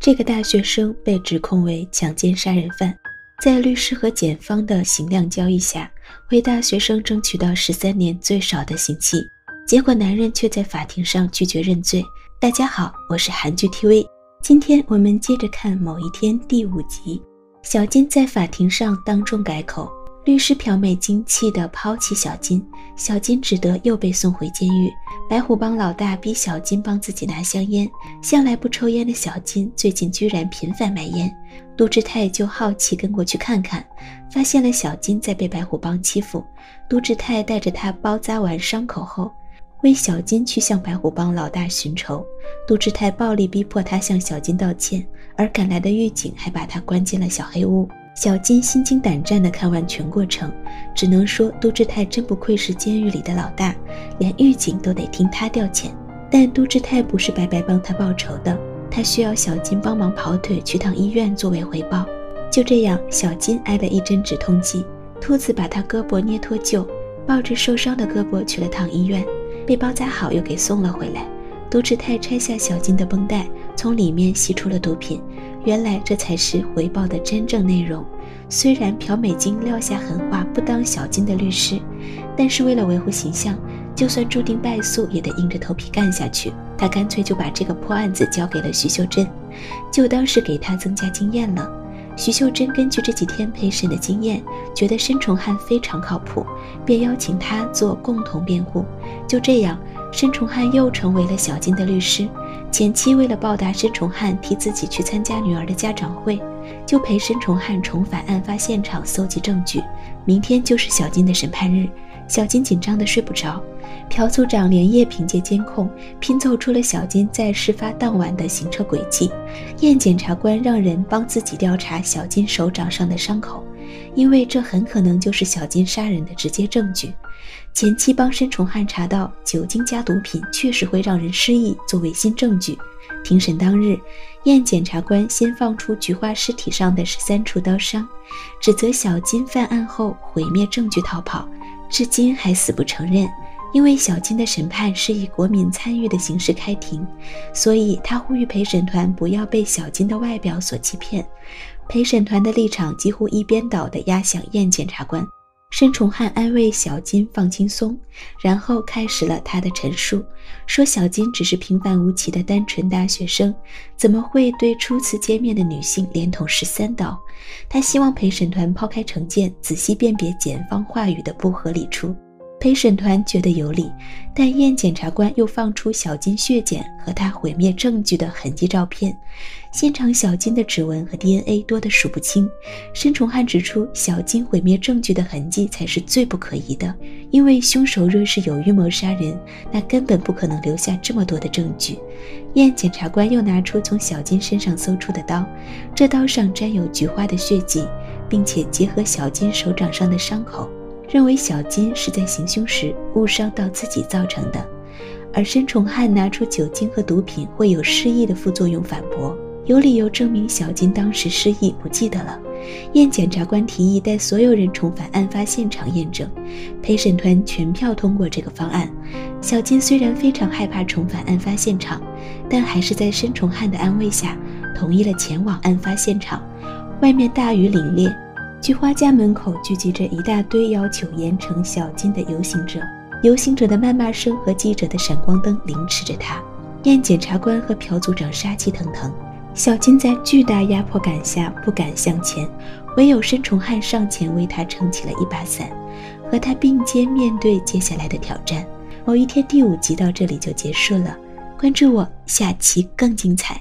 这个大学生被指控为强奸杀人犯，在律师和检方的刑量交易下，为大学生争取到13年最少的刑期。结果男人却在法庭上拒绝认罪。大家好，我是韩剧 TV， 今天我们接着看某一天第5集。小金在法庭上当众改口，律师朴美金气得抛弃小金，小金只得又被送回监狱。白虎帮老大逼小金帮自己拿香烟，向来不抽烟的小金最近居然频繁买烟。杜志泰就好奇跟过去看看，发现了小金在被白虎帮欺负。杜志泰带着他包扎完伤口后，为小金去向白虎帮老大寻仇。杜志泰暴力逼迫他向小金道歉，而赶来的狱警还把他关进了小黑屋。小金心惊胆战地看完全过程，只能说杜志泰真不愧是监狱里的老大，连狱警都得听他调遣。但杜志泰不是白白帮他报仇的，他需要小金帮忙跑腿去趟医院作为回报。就这样，小金挨了1针止痛剂，兔子把他胳膊捏脱臼，抱着受伤的胳膊去了趟医院，被包扎好又给送了回来。杜志泰拆下小金的绷带，从里面吸出了毒品，原来这才是回报的真正内容。虽然朴美金撂下狠话不当小金的律师，但是为了维护形象，就算注定败诉也得硬着头皮干下去。他干脆就把这个破案子交给了徐秀珍，就当是给他增加经验了。徐秀珍根据这几天陪审的经验，觉得申崇汉非常靠谱，便邀请他做共同辩护。就这样，申崇汉又成为了小金的律师。前妻为了报答申崇汉替自己去参加女儿的家长会，就陪申崇汉重返案发现场搜集证据。明天就是小金的审判日，小金紧张得睡不着。朴组长连夜凭借监控拼凑出了小金在事发当晚的行车轨迹。验检察官让人帮自己调查小金手掌上的伤口，因为这很可能就是小金杀人的直接证据。前期帮申崇汉查到酒精加毒品确实会让人失忆，作为新证据。庭审当日，验检察官先放出菊花尸体上的13处刀伤，指责小金犯案后毁灭证据逃跑，至今还死不承认。因为小金的审判是以国民参与的形式开庭，所以他呼吁陪审团不要被小金的外表所欺骗。陪审团的立场几乎一边倒地压向验检察官。申崇汉安慰小金放轻松，然后开始了他的陈述，说小金只是平凡无奇的单纯大学生，怎么会对初次见面的女性连捅13刀？他希望陪审团抛开成见，仔细辨别检方话语的不合理处。陪审团觉得有理，但验检察官又放出小金血检和他毁灭证据的痕迹照片，现场小金的指纹和 DNA 多得数不清。申崇汉指出，小金毁灭证据的痕迹才是最不可疑的，因为凶手若是有预谋杀人，那根本不可能留下这么多的证据。验检察官又拿出从小金身上搜出的刀，这刀上沾有菊花的血迹，并且结合小金手掌上的伤口，认为小金是在行凶时误伤到自己造成的。而申崇汉拿出酒精和毒品会有失忆的副作用反驳，有理由证明小金当时失忆不记得了。验检察官提议带所有人重返案发现场验证，陪审团全票通过这个方案。小金虽然非常害怕重返案发现场，但还是在申崇汉的安慰下同意了前往案发现场。外面大雨凛冽，菊花家门口聚集着一大堆要求严惩小金的游行者，游行者的谩骂声和记者的闪光灯凌迟着他。验检察官和朴组长杀气腾腾，小金在巨大压迫感下不敢向前，唯有申崇汉上前为他撑起了一把伞，和他并肩面对接下来的挑战。某一天第5集到这里就结束了，关注我，下期更精彩。